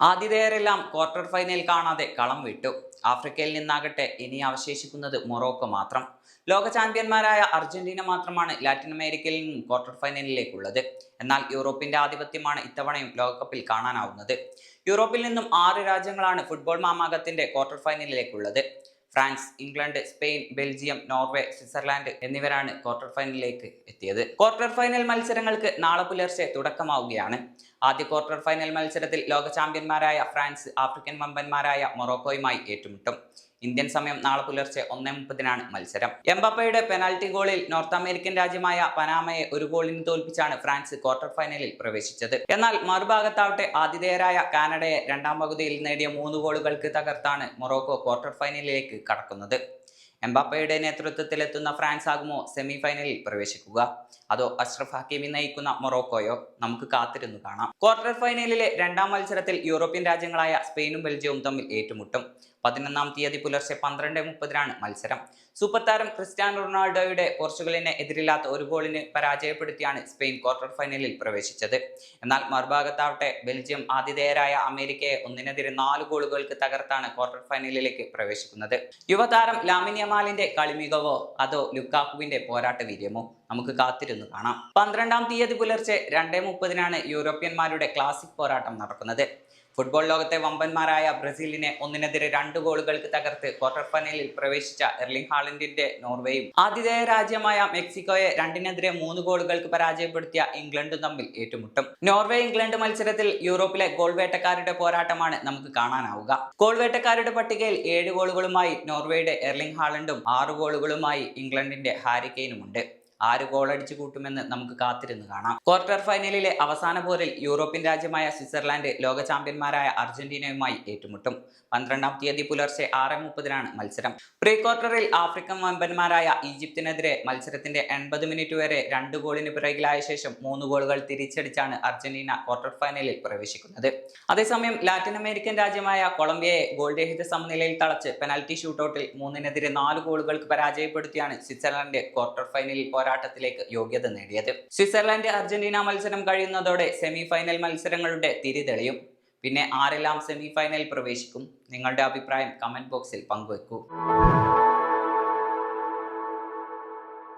ആതിഥേയരെല്ലാം quarter final കാണാതെ കളം വിട്ടു. ആഫ്രിക്കയിൽ നിന്നാകട്ടെ ഇനി അവശേഷിക്കുന്നത് മൊറോക്കോ മാത്രം. ലോക ചാമ്പ്യന്മാരായ അർജന്റീന മാത്രമാണ് ലാറ്റിൻ അമേരിക്കയിൽ നിന്നും ക്വാർട്ടർ ഫൈനലിലേക്കുള്ളത്. എന്നാൽ യൂറോപ്പിന്റെ ആധിപത്യമാണ് ഇത്തവണയും ലോകകപ്പിൽ കാണാനാവുന്നത്. യൂറോപ്പിൽ നിന്നും 6 രാജ്യങ്ങളാണ് ഫുട്ബോൾ മാമാങ്കത്തിന്റെ ക്വാർട്ടർ ഫൈനലിലേക്കുള്ളത്. France, England, Spain, Belgium, Norway, Switzerland എന്നിവരാണ് ക്വാർട്ടർ ഫൈനലിലേക്ക് എത്തിയത്. ക്വാർട്ടർ ഫൈനൽ മത്സരങ്ങൾക്ക് നാളെ പുലർച്ചെ തുടക്കമാവുകയാണ്. ആദ്യ ക്വാർട്ടർ ഫൈനൽ മത്സരത്തിൽ ലോക ചാമ്പ്യന്മാരായ ഫ്രാൻസ് ആഫ്രിക്കൻ വമ്പന്മാരായ മൊറോക്കോയുമായി ഏറ്റുമുട്ടും. ഇന്ത്യൻ സമയം നാളെ പുലർച്ചെ 1:30 മത്സരം. എംബാപ്പയുടെ പെനാൽറ്റി ഗോളിൽ നോർത്ത് അമേരിക്കൻ രാജ്യമായ പനാമയെ 1 ഗോളിന് തോൽപ്പിച്ചാണ് ഫ്രാൻസ് ക്വാർട്ടർ ഫൈനലിൽ പ്രവേശിച്ചത്. എന്നാൽ മറുഭാഗത്താവട്ടെ ആതിഥേയരായ കാനഡയെ രണ്ടാം പകുതിയിൽ നേടിയ 3 ഗോളുകൾക്ക് തകർത്താണ് മൊറോക്കോ ക്വാർട്ടർ ഫൈനലിലേക്ക് കടക്കുന്നത്. എംബാപ്പയുടെ നേതൃത്വത്തിലെത്തുന്ന ഫ്രാൻസ് ആകുമോ സെമി ഫൈനലിൽ പ്രവേശിക്കുക, അതോ അഷ്റഫ് ഹക്കീമി നയിക്കുന്ന മൊറോക്കോയോ? നമുക്ക് കാത്തിരുന്നു കാണാം. ക്വാർട്ടർ ഫൈനലിലെ രണ്ടാം മത്സരത്തിൽ യൂറോപ്യൻ രാജ്യങ്ങളായ സ്പെയിനും ബെൽജിയവും തമ്മിൽ ഏറ്റുമുട്ടും. 11-ാം തീയതി പുലർച്ചെ 12:30 മത്സരം. സൂപ്പർ താരം ക്രിസ്ത്യാനോ റൊണാൾഡോയുടെ പോർച്ചുഗലിനെ എതിരില്ലാത്ത 1 ഗോളിന് പരാജയപ്പെടുത്തിയാണ് സ്പെയിൻ ക്വാർട്ടർ ഫൈനലിൽ പ്രവേശിച്ചത്. എന്നാൽ മറുഭാഗത്താവട്ടെ ബെൽജിയം ആതിഥേയരായ അമേരിക്കയെ 1-4 ഗോളുകൾക്ക് തകർത്താണ് ക്വാർട്ടർ ഫൈനലിലേക്ക് പ്രവേശിക്കുന്നത്. യുവതാരം ലാമിൻ യമാലിന്റെ കളിമികവോ അതോ ലുക്കാക്കുവിന്റെ പോരാട്ട വീര്യമോ? നമുക്ക് കാത്തിരുന്നു കാണാം. 12-ാം തീയതി പുലർച്ചെ 2:30 യൂറോപ്യന്മാരുടെ ക്ലാസിക് പോരാട്ടം നടക്കുന്നത്. ഫുട്ബോൾ ലോകത്തെ വമ്പന്മാരായ ബ്രസീലിനെ 1-2 ഗോളുകൾക്ക് തകർത്ത് ക്വാർട്ടർ ഫൈനലിൽ പ്രവേശിച്ച എർലിംഗ് ഹാലൻഡിന്റെ നോർവേയും ആതിഥേയ രാജ്യമായ മെക്സിക്കോയെ 2-3 ഗോളുകൾക്ക് പരാജയപ്പെടുത്തിയ ഇംഗ്ലണ്ടും തമ്മിൽ ഏറ്റുമുട്ടും. നോർവേ ഇംഗ്ലണ്ട് മത്സരത്തിൽ യൂറോപ്പിലെ ഗോൾ വേട്ടക്കാരുടെ പോരാട്ടമാണ് നമുക്ക് കാണാനാവുക. ഗോൾ വേട്ടക്കാരുടെ പട്ടികയിൽ 7 ഗോളുകളുമായി നോർവേയുടെ എർലിംഗ് ഹാലൻഡും 6 ഗോളുകളുമായി ഇംഗ്ലണ്ടിന്റെ ഹാരി കെയ്നുമുണ്ട്. 6 ഗോൾ അടിച്ചു കൂട്ടുമെന്ന് നമുക്ക് കാത്തിരുന്ന് കാണാം. ക്വാർട്ടർ ഫൈനലിലെ അവസാന പോരിൽ യൂറോപ്യൻ രാജ്യമായ സ്വിറ്റ്സർലാൻഡ് ലോക ചാമ്പ്യന്മാരായ അർജന്റീനയുമായി ഏറ്റുമുട്ടും. 12-ാം തീയതി പുലർച്ചെ 6:30 മത്സരം. പ്രീ ക്വാർട്ടറിൽ ആഫ്രിക്കൻ വമ്പന്മാരായ ഈജിപ്തിനെതിരെ മത്സരത്തിന്റെ 80 മിനിറ്റ് വരെ 2 ഗോളിന് പിറകിലായ ശേഷം 3 ഗോളുകൾ തിരിച്ചടിച്ചാണ് അർജന്റീന ക്വാർട്ടർ ഫൈനലിൽ പ്രവേശിക്കുന്നത്. അതേസമയം ലാറ്റിൻ അമേരിക്കൻ രാജ്യമായ കൊളംബിയയെ ഗോൾ രഹിത സമനിലയിൽ തളച്ച് പെനാൽറ്റി ഷൂട്ടൌട്ടിൽ 3-4 ഗോളുകൾക്ക് പരാജയപ്പെടുത്തിയാണ് സ്വിറ്റ്സർലൻഡ് ക്വാർട്ടർ ഫൈനലിൽ പോരാട്ടത്തിലേക്ക് യോഗ്യത നേടിയത്. സ്വിറ്റ്സർലൻഡ് അർജന്റീന മത്സരം കഴിയുന്നതോടെ സെമി ഫൈനൽ മത്സരങ്ങളുടെ തിരി തെളിയും. പിന്നെ ആരെല്ലാം സെമി ഫൈനൽ പ്രവേശിക്കും? നിങ്ങളുടെ അഭിപ്രായം കമന്റ് ബോക്സിൽ പങ്കുവെക്കൂ.